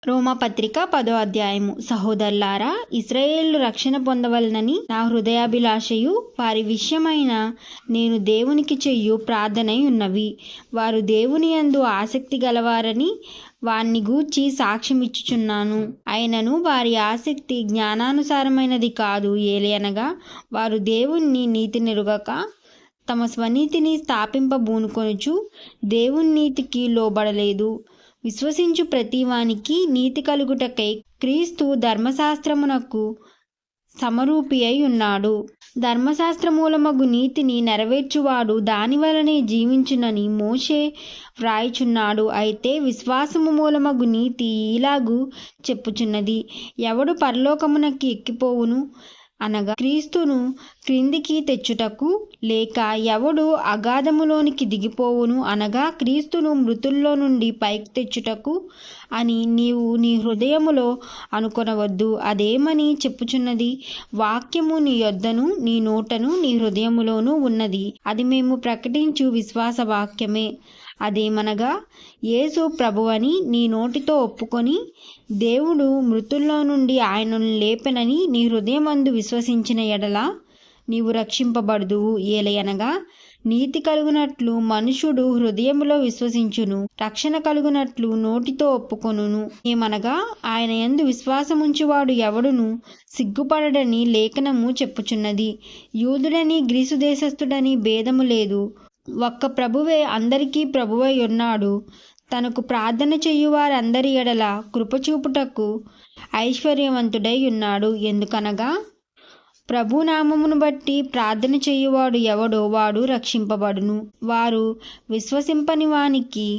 రోమాపత్రిక 10వ అధ్యాయము. సహోదరులారా, ఇశ్రాయేలు రక్షణ పొందవలనని నా హృదయాభిలాషయు వారి విషయమైన నేను దేవునికి చెయ్యు ప్రార్థనై ఉన్నవి. వారు దేవుని యందు ఆసక్తి గలవారని వారిని గూర్చి సాక్ష్యమిచ్చుచున్నాను. అయినను వారి ఆసక్తి జ్ఞానానుసారమైనది కాదు. ఏలయనగా వారు దేవుని నీతి నెరుగక తమ స్వనీతిని స్థాపింపబూనుకొనుచు దేవుని నీతికి లోబడలేదు. విశ్వసించు ప్రతివానికి నీతి కలుగుటకై క్రీస్తు ధర్మశాస్త్రమునకు సమరూపి అయి ఉన్నాడు. ధర్మశాస్త్రమూలమగు నీతిని నెరవేర్చువాడు దాని వలనే జీవించునని మోషే వ్రాయుచున్నాడు. అయితే విశ్వాసము మూలమగు నీతి ఇలాగు చెప్పుచున్నది, ఎవడు పరలోకమునకి ఎక్కిపోవును అనగా క్రీస్తును క్రిందికి తెచ్చుటకు, లేక ఎవడు అగాధములోనికి దిగిపోవును అనగా క్రీస్తును మృతుల్లో నుండి పైకి తెచ్చుటకు అని నీవు నీ హృదయములో అనుకొనవద్దు. అదేమని చెప్పుచున్నది? వాక్యము నీ యొద్దను నీ నోటను నీ హృదయములోనూ ఉన్నది. అది మేము ప్రకటించు విశ్వాస వాక్యమే. అదేమనగా, యేసు ప్రభువని నీ నోటితో ఒప్పుకొని దేవుడు మృతుల్లో నుండి ఆయనను లేపెనని నీ హృదయమందు విశ్వసించిన ఎడల నీవు రక్షింపబడుదువు. ఏలయనగా నీతి కలుగునట్లు మనుషుడు హృదయములో విశ్వసించును, రక్షణ కలుగునట్లు నోటితో ఒప్పుకొనును. ఏమనగా ఆయన యందు విశ్వాసముంచువాడు ఎవడును సిగ్గుపడడని లేఖనము చెప్పుచున్నది. యూదుడని గ్రీసు దేశస్థుడని భేదము లేదు, ఒక్క ప్రభువే అందరికీ ప్రభువై ఉన్నాడు. తనకు ప్రార్థన చేయువారందరి ఎడల కృపచూపుటకు ఐశ్వర్యవంతుడై ఉన్నాడు. ఎందుకనగా ప్రభునామమును బట్టి ప్రార్థన చేయువాడు ఎవడో వాడు రక్షింపబడును. వారు విశ్వసింపని వానికి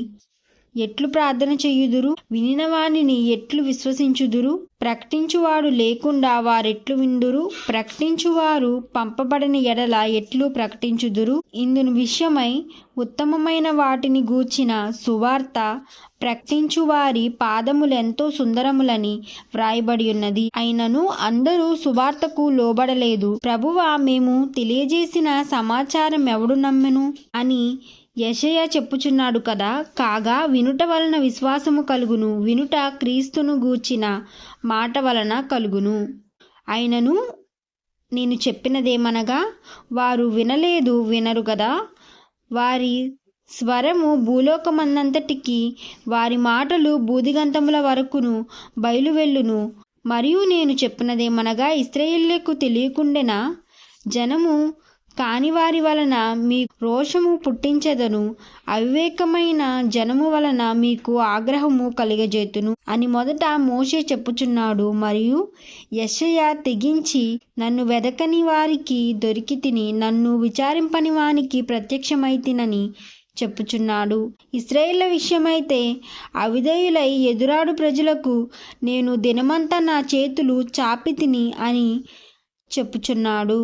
ఎట్లు ప్రార్థన చేయుదురు? వినిన వానిని ఎట్లు విశ్వసించుదురు? ప్రకటించువాడు లేకుండా వారెట్లు విందురు? ప్రకటించువారు పంపబడని ఎడల ఎట్లు ప్రకటించుదురు? ఇందును విషయమై ఉత్తమమైన వాటిని గూర్చిన సువార్త ప్రకటించువారి పాదములెంతో సుందరములని వ్రాయబడి ఉన్నది. అయినను అందరూ సువార్తకు లోబడలేదు. ప్రభువా, మేము తెలియజేసిన సమాచారం ఎవడు నమ్మెను అని యెషయా చెప్పుచున్నాడు కదా. కాగా వినుట వలన విశ్వాసము కలుగును, వినుట క్రీస్తును గూర్చిన మాట వలన కలుగును. అయినను నేను చెప్పినదేమనగా, వారు వినలేదు, వినరు కదా. వారి స్వరము భూలోకమందంతటికి, వారి మాటలు బూదిగంతముల వరకును బయలువెళ్ళును. మరియు నేను చెప్పినదేమనగా, ఇశ్రాయేలుకు తెలియకుండెనా? జనము కాని వారి వలన మీకు రోషము పుట్టించెదను, అవివేకమైన జనము వలన మీకు ఆగ్రహము కలిగజేతును అని మొదట మోషే చెప్పుచున్నాడు. మరియు యెషయా తెగించి, నన్ను వెదకని వారికి దొరికి తిని, నన్ను విచారింపని వానికి ప్రత్యక్షమైతినని చెప్పుచున్నాడు. ఇశ్రాయేలు విషయమైతే అవిధేయులై ఎదురాడు ప్రజలకు నేను దినమంతా నా చేతులు చాపి తిని అని చెప్పుచున్నాడు.